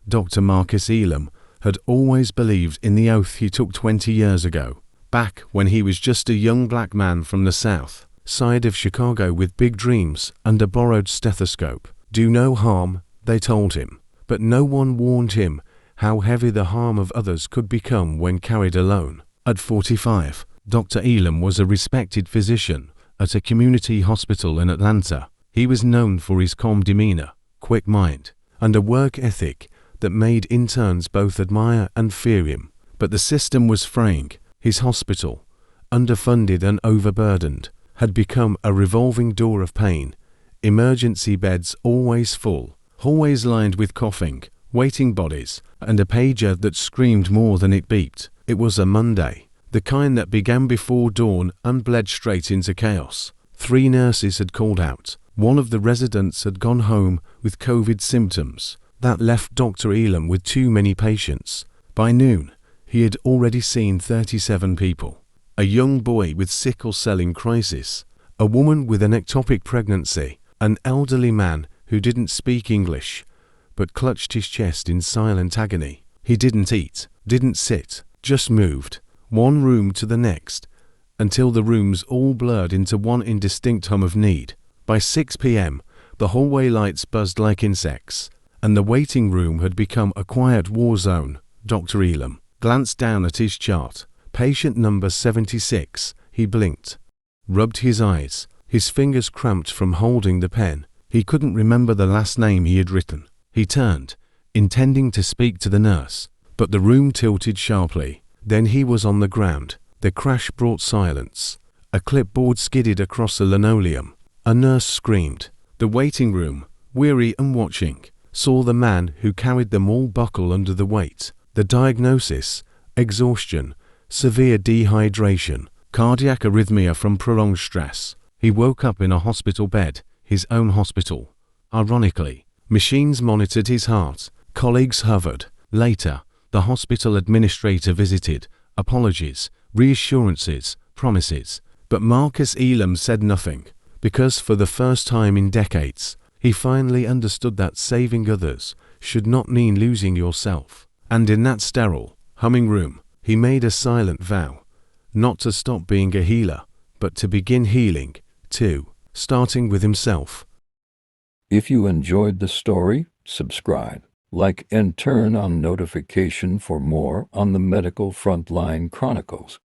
Dr. Marcus Elam had always believed in the oath he took 20 years ago, back when he was just a young black man from the south side of Chicago with big dreams and a borrowed stethoscope. Do no harm, they told him, but no one warned him how heavy the harm of others could become when carried alone. At 45, Dr. Elam was a respected physician at a community hospital in Atlanta. He was known for his calm demeanor, quick mind, and a work ethic that made interns both admire and fear him. But the system was fraying. His hospital, underfunded and overburdened, had become a revolving door of pain. Emergency beds always full, hallways lined with coughing, waiting bodies, and a pager that screamed more than it beeped. It was a Monday, the kind that began before dawn and bled straight into chaos. 3 nurses had called out. One of the residents had gone home with COVID symptoms. That left Dr. Elam with too many patients. By noon, he had already seen 37 people. A young boy with sickle cell in crisis, a woman with an ectopic pregnancy, an elderly man who didn't speak English, but clutched his chest in silent agony. He didn't eat, didn't sit, just moved, one room to the next, until the rooms all blurred into one indistinct hum of need. By 6 p.m., the hallway lights buzzed like insects, and the waiting room had become a quiet war zone. Dr. Elam glanced down at his chart. Patient number 76, he blinked, rubbed his eyes, his fingers cramped from holding the pen. He couldn't remember the last name he had written. He turned, intending to speak to the nurse, but the room tilted sharply. Then he was on the ground. The crash brought silence. A clipboard skidded across the linoleum. A nurse screamed. The waiting room, weary and watching, saw the man who carried them all buckle under the weight. The diagnosis: exhaustion, severe dehydration, cardiac arrhythmia from prolonged stress. He woke up in a hospital bed, his own hospital. Ironically, machines monitored his heart, colleagues hovered. Later, the hospital administrator visited, apologies, reassurances, promises. But Marcus Elam said nothing, because for the first time in decades, he finally understood that saving others should not mean losing yourself. And in that sterile, humming room, he made a silent vow, not to stop being a healer, but to begin healing, too, starting with himself. If you enjoyed the story, subscribe, like, and turn on notification for more on the Medical Frontline Chronicles.